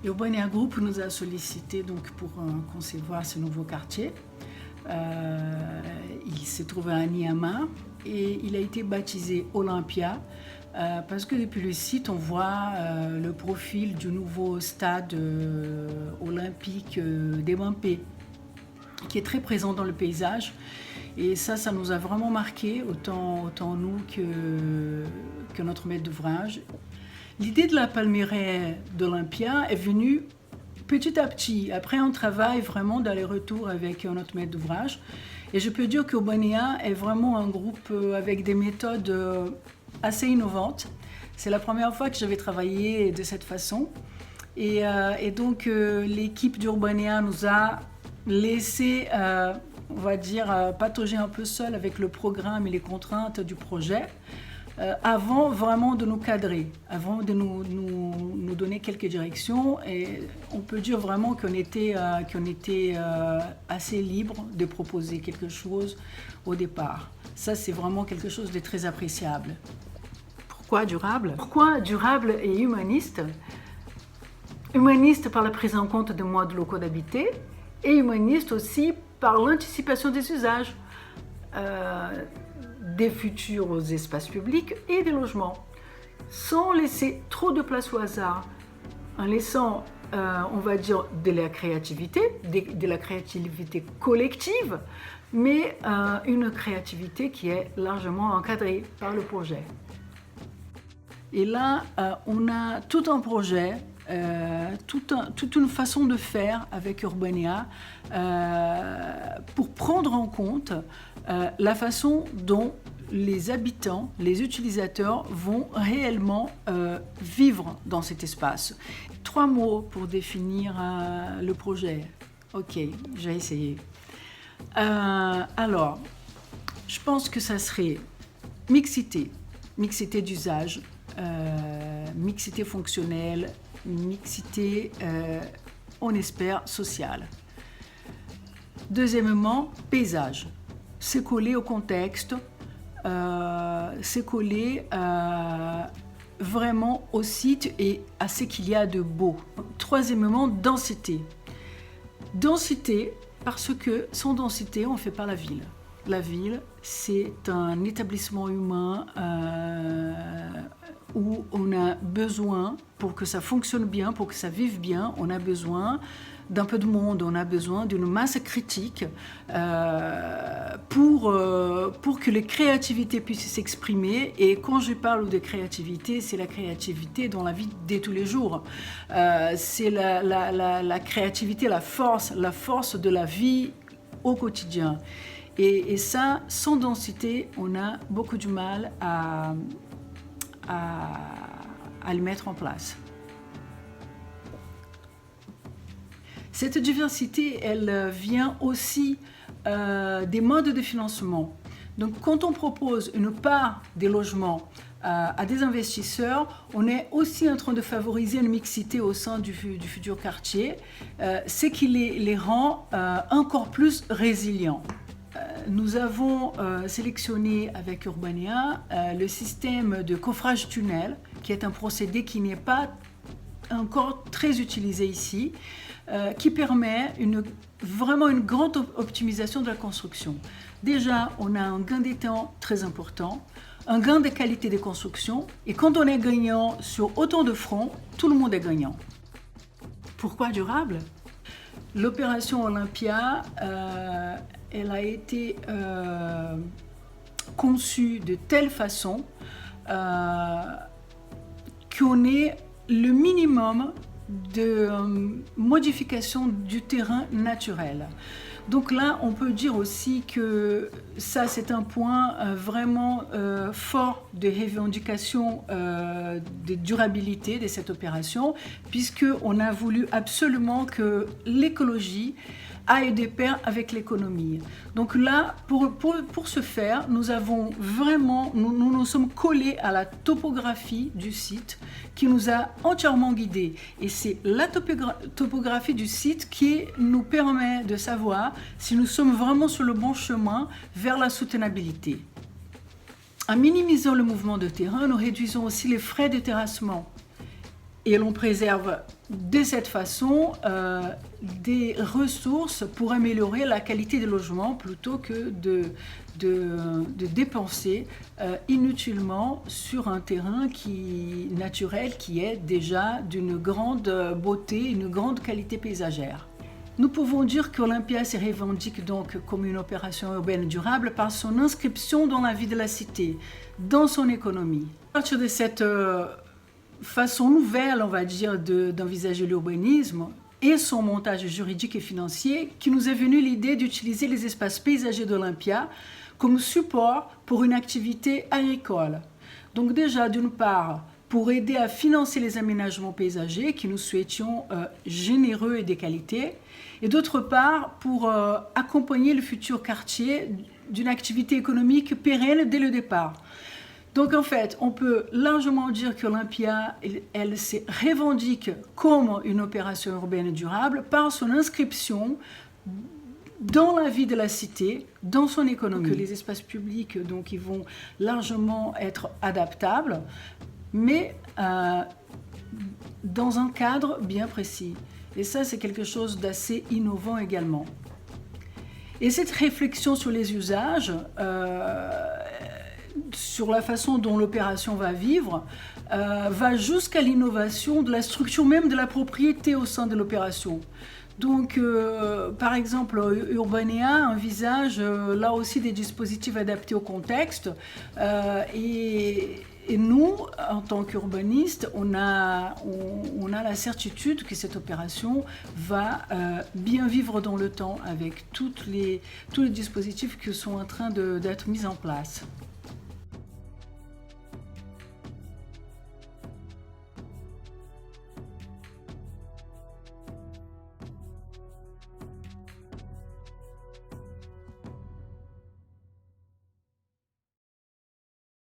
Urbania Group nous a sollicité donc pour concevoir ce nouveau quartier. Il s'est trouvé à Niamey et il a été baptisé Olympia parce que depuis le site, on voit le profil du nouveau stade olympique d'Ebampé qui est très présent dans le paysage. Et ça nous a vraiment marqué, autant nous que notre maître d'ouvrage. L'idée de la palmeraie d'Olympia est venue petit à petit, après un travail vraiment d'aller-retour avec notre maître d'ouvrage. Et je peux dire qu'Urbania est vraiment un groupe avec des méthodes assez innovantes. C'est la première fois que j'avais travaillé de cette façon. Et donc l'équipe d'Urbania nous a laissé, on va dire, patauger un peu seul avec le programme et les contraintes du projet. Avant vraiment de nous cadrer, avant de nous donner quelques directions. Et on peut dire vraiment qu'on était assez libre de proposer quelque chose au départ. Ça, c'est vraiment quelque chose de très appréciable. Pourquoi durable? Pourquoi durable et humaniste? Humaniste par la prise en compte des modes locaux d'habiter et humaniste aussi par l'anticipation des usages. Des futurs espaces publics et des logements, sans laisser trop de place au hasard, en laissant, on va dire, de la créativité collective, mais une créativité qui est largement encadrée par le projet. Et là, on a tout un projet, toute une façon de faire avec Urbania pour prendre en compte la façon dont les habitants, les utilisateurs vont réellement vivre dans cet espace. 3 mots pour définir le projet. Ok, j'ai essayé. Alors, je pense que ça serait mixité d'usage, mixité fonctionnelle, mixité, on espère, sociale. Deuxièmement, paysage. C'est collé au contexte, c'est collé vraiment au site et à ce qu'il y a de beau. Troisièmement, densité. Densité parce que sans densité, on ne fait pas la ville. La ville, c'est un établissement humain où on a besoin, pour que ça fonctionne bien, pour que ça vive bien, on a besoin d'un peu de monde, on a besoin d'une masse critique pour que les créativités puissent s'exprimer. Et quand je parle de créativité, c'est la créativité dans la vie de tous les jours. C'est la créativité, la force de la vie au quotidien. Et ça, sans densité, on a beaucoup de mal à le mettre en place. Cette diversité, elle vient aussi des modes de financement. Donc, quand on propose une part des logements à des investisseurs, on est aussi en train de favoriser une mixité au sein du futur quartier, ce qui les rend encore plus résilients. Nous avons sélectionné avec Urbania le système de coffrage tunnel, qui est un procédé qui n'est pas encore très utilisé ici, qui permet vraiment une grande optimisation de la construction. Déjà, on a un gain de temps très important, un gain de qualité des constructions, et quand on est gagnant sur autant de fronts, tout le monde est gagnant. Pourquoi durable? L'opération Olympia, elle a été conçue de telle façon qu'on ait le minimum de modification du terrain naturel. Donc là, on peut dire aussi que ça, c'est un point vraiment fort de revendication de durabilité de cette opération, puisqu'on a voulu absolument que l'écologie aille de pair avec l'économie. Donc là, pour ce faire, nous nous sommes collés à la topographie du site qui nous a entièrement guidés. Et c'est la topographie du site qui nous permet de savoir si nous sommes vraiment sur le bon chemin vers la soutenabilité. En minimisant le mouvement de terrain, nous réduisons aussi les frais de terrassement. Et l'on préserve de cette façon des ressources pour améliorer la qualité des logements plutôt que de dépenser inutilement sur un terrain naturel qui est déjà d'une grande beauté, une grande qualité paysagère. Nous pouvons dire qu'Olympia se revendique donc comme une opération urbaine durable par son inscription dans la vie de la cité, dans son économie. À partir de cette façon nouvelle, on va dire, d'envisager l'urbanisme et son montage juridique et financier, qui nous est venue l'idée d'utiliser les espaces paysagers d'Olympia comme support pour une activité agricole. Donc déjà, d'une part, pour aider à financer les aménagements paysagers que nous souhaitions généreux et de qualité, et d'autre part, pour accompagner le futur quartier d'une activité économique pérenne dès le départ. Donc en fait, on peut largement dire qu'Olympia, elle se revendique comme une opération urbaine durable par son inscription dans la vie de la cité, dans son économie. Que les espaces publics, donc, ils vont largement être adaptables, mais dans un cadre bien précis. Et ça, c'est quelque chose d'assez innovant également. Et cette réflexion sur les usages, sur la façon dont l'opération va vivre, va jusqu'à l'innovation de la structure même de la propriété au sein de l'opération. Donc, par exemple, Urbanea envisage là aussi des dispositifs adaptés au contexte et nous, en tant qu'urbanistes, on a la certitude que cette opération va bien vivre dans le temps avec tous les dispositifs qui sont en train d'être mis en place.